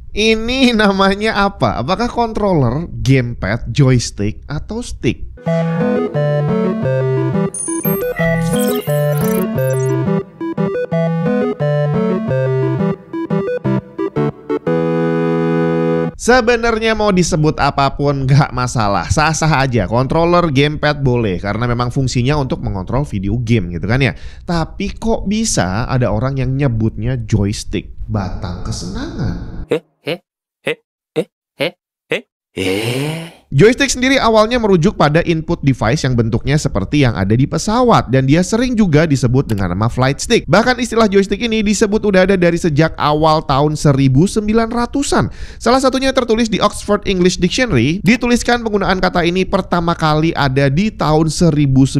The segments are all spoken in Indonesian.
Ini namanya apa? Apakah controller, gamepad, joystick, atau stick? Sebenarnya mau disebut apapun nggak masalah, sah-sah aja. Controller, gamepad boleh karena memang fungsinya untuk mengontrol video game gitu kan ya. Tapi kok bisa ada orang yang nyebutnya joystick, batang kesenangan? Joystick sendiri awalnya merujuk pada input device yang bentuknya seperti yang ada di pesawat, dan dia sering juga disebut dengan nama flight stick. Bahkan istilah joystick ini disebut udah ada dari sejak awal tahun 1900-an. Salah satunya tertulis di Oxford English Dictionary, dituliskan penggunaan kata ini pertama kali ada di tahun 1909.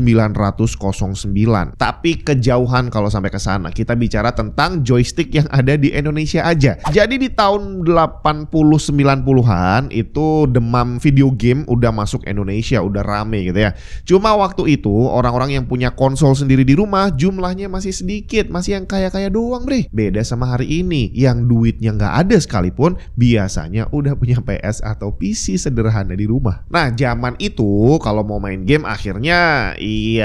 Tapi kejauhan kalau sampai ke sana. Kita bicara tentang joystick yang ada di Indonesia aja. Jadi di tahun 80-90-an itu demam video game udah masuk Indonesia, udah rame gitu ya. Cuma waktu itu orang-orang yang punya konsol sendiri di rumah jumlahnya masih sedikit, masih yang kaya-kaya doang bre. Beda sama hari ini yang duitnya nggak ada sekalipun biasanya udah punya PS atau PC sederhana di rumah. Nah zaman itu kalau mau main game akhirnya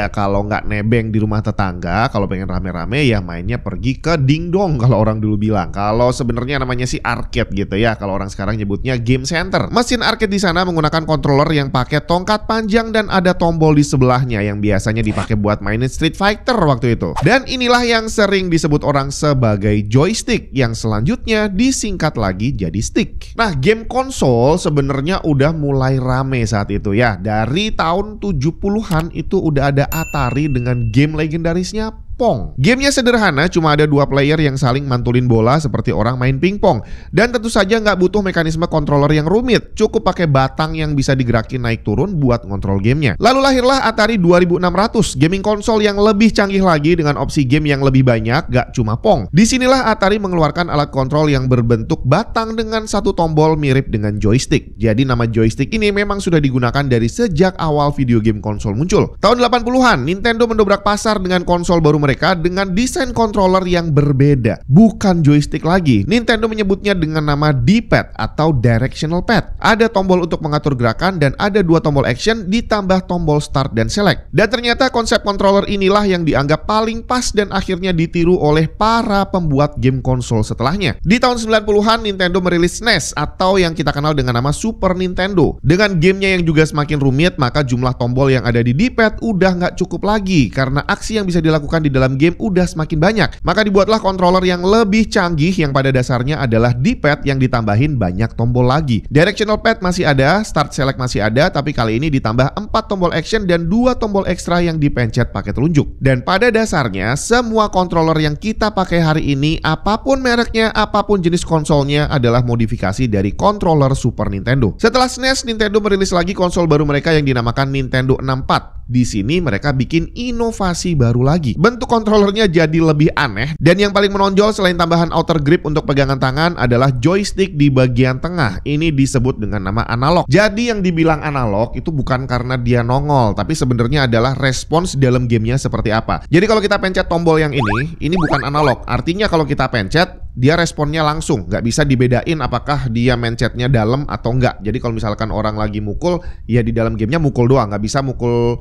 kalau nggak nebeng di rumah tetangga, kalau pengen rame-rame ya mainnya pergi ke dingdong kalau orang dulu bilang. Kalau sebenarnya namanya sih arcade gitu ya, kalau orang sekarang nyebutnya game center. Mesin arcade di sana menggunakan controller yang pakai tongkat panjang dan ada tombol di sebelahnya yang biasanya dipakai buat mainin Street Fighter waktu itu. Dan inilah yang sering disebut orang sebagai joystick, yang selanjutnya disingkat lagi jadi stick. Nah, game konsol sebenarnya udah mulai rame saat itu ya. Dari tahun 70-an itu udah ada Atari dengan game legendarisnya Pong. Gamenya sederhana, cuma ada 2 player yang saling mantulin bola seperti orang main pingpong. Dan tentu saja nggak butuh mekanisme controller yang rumit, cukup pakai batang yang bisa digerakin naik turun buat ngontrol gamenya. Lalu lahirlah Atari 2600, gaming konsol yang lebih canggih lagi dengan opsi game yang lebih banyak, gak cuma Pong. Disinilah Atari mengeluarkan alat kontrol yang berbentuk batang dengan satu tombol mirip dengan joystick. Jadi nama joystick ini memang sudah digunakan dari sejak awal video game konsol muncul. Tahun 80-an, Nintendo mendobrak pasar dengan konsol baru mereka dengan desain controller yang berbeda. Bukan joystick lagi. Nintendo menyebutnya dengan nama D-pad atau directional pad. Ada tombol untuk mengatur gerakan dan ada 2 tombol action ditambah tombol start dan select. Dan ternyata konsep controller inilah yang dianggap paling pas dan akhirnya ditiru oleh para pembuat game konsol setelahnya. Di tahun 90-an Nintendo merilis SNES atau yang kita kenal dengan nama Super Nintendo. Dengan gamenya yang juga semakin rumit, maka jumlah tombol yang ada di D-pad udah nggak cukup lagi karena aksi yang bisa dilakukan di dalam game udah semakin banyak. Maka dibuatlah controller yang lebih canggih yang pada dasarnya adalah D-pad yang ditambahin banyak tombol lagi. Directional pad masih ada, start select masih ada, tapi kali ini ditambah 4 tombol action dan 2 tombol ekstra yang dipencet pakai telunjuk. Dan pada dasarnya semua controller yang kita pakai hari ini, apapun mereknya, apapun jenis konsolnya, adalah modifikasi dari controller Super Nintendo. Setelah SNES, Nintendo merilis lagi konsol baru mereka yang dinamakan Nintendo 64. Di sini mereka bikin inovasi baru lagi. Bentuk kontrolernya jadi lebih aneh, dan yang paling menonjol selain tambahan outer grip untuk pegangan tangan adalah joystick di bagian tengah. Ini disebut dengan nama analog. Jadi yang dibilang analog itu bukan karena dia nongol, tapi sebenarnya adalah respons dalam gamenya seperti apa. Jadi kalau kita pencet tombol yang ini bukan analog. Artinya kalau kita pencet, dia responnya langsung, nggak bisa dibedain apakah dia mencetnya dalam atau enggak. Jadi kalau misalkan orang lagi mukul, ya di dalam gamenya mukul doang, nggak bisa mukul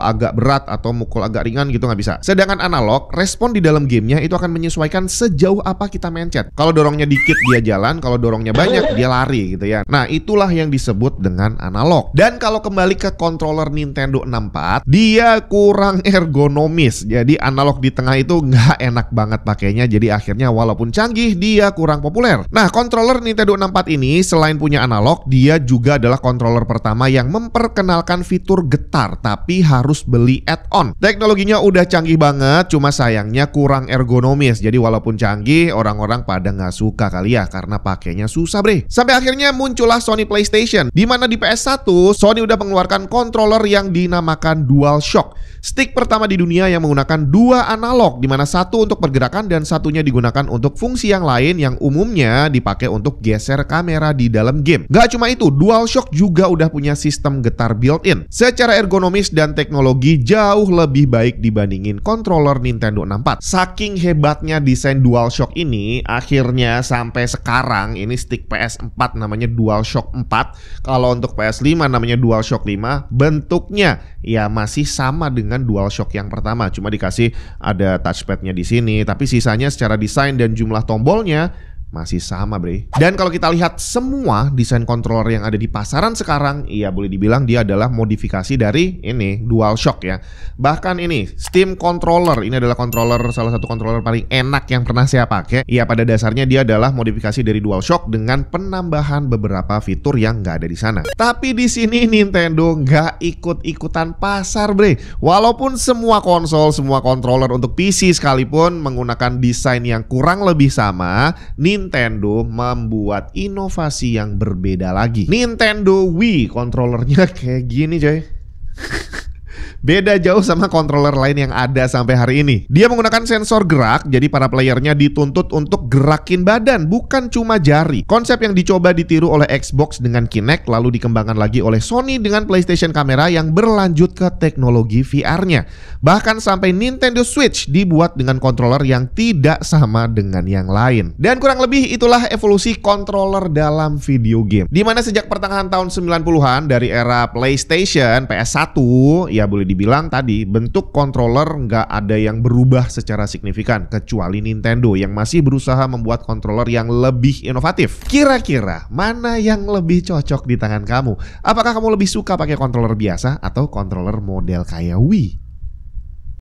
agak berat atau mukul agak ringan gitu, nggak bisa. Sedangkan analog, respon di dalam gamenya itu akan menyesuaikan sejauh apa kita mencet. Kalau dorongnya dikit dia jalan, kalau dorongnya banyak dia lari gitu ya. Nah itulah yang disebut dengan analog. Dan kalau kembali ke controller Nintendo 64, dia kurang ergonomis. Jadi analog di tengah itu nggak enak banget pakainya. Jadi akhirnya walaupun canggih, dia kurang populer. Nah, controller Nintendo 64 ini selain punya analog, dia juga adalah controller pertama yang memperkenalkan fitur getar, tapi harus beli add-on. Teknologinya udah canggih banget, cuma sayangnya kurang ergonomis. Jadi walaupun canggih, orang-orang pada nggak suka kali ya, karena pakainya susah bre. Sampai akhirnya muncullah Sony PlayStation, di mana di PS1, Sony udah mengeluarkan controller yang dinamakan DualShock. Stick pertama di dunia yang menggunakan dua analog, di mana satu untuk pergerakan dan satunya digunakan untuk fungsi yang lain yang umumnya dipakai untuk geser kamera di dalam game. Gak cuma itu, DualShock juga udah punya sistem getar built-in. Secara ergonomis dan teknologi jauh lebih baik dibandingin controller Nintendo 64. Saking hebatnya desain DualShock ini, akhirnya sampai sekarang ini stick PS4 namanya DualShock 4. Kalau untuk PS5 namanya DualShock 5. Bentuknya ya masih sama dengan DualShock yang pertama, cuma dikasih ada touchpadnya di sini, tapi sisanya secara desain dan jumlah tombolnya masih sama, bre. Dan kalau kita lihat semua desain controller yang ada di pasaran sekarang, iya boleh dibilang dia adalah modifikasi dari ini DualShock ya. Bahkan ini Steam Controller, ini adalah controller, salah satu controller paling enak yang pernah saya pakai. Iya, pada dasarnya dia adalah modifikasi dari DualShock dengan penambahan beberapa fitur yang nggak ada di sana. Tapi di sini Nintendo nggak ikut-ikutan pasar, bre. Walaupun semua konsol, semua controller untuk PC sekalipun menggunakan desain yang kurang lebih sama, Nintendo membuat inovasi yang berbeda lagi. Nintendo Wii kontrolernya kayak gini, coy. Beda jauh sama controller lain yang ada sampai hari ini. Dia menggunakan sensor gerak, jadi para playernya dituntut untuk gerakin badan, bukan cuma jari. Konsep yang dicoba ditiru oleh Xbox dengan Kinect, lalu dikembangkan lagi oleh Sony dengan PlayStation kamera yang berlanjut ke teknologi VR-nya. Bahkan sampai Nintendo Switch dibuat dengan controller yang tidak sama dengan yang lain. Dan kurang lebih itulah evolusi controller dalam video game. Dimana sejak pertengahan tahun 90-an dari era PlayStation, PS1, ya boleh dibilang tadi bentuk controller nggak ada yang berubah secara signifikan kecuali Nintendo yang masih berusaha membuat controller yang lebih inovatif. Kira-kira mana yang lebih cocok di tangan kamu? Apakah kamu lebih suka pakai controller biasa atau controller model kayak Wii?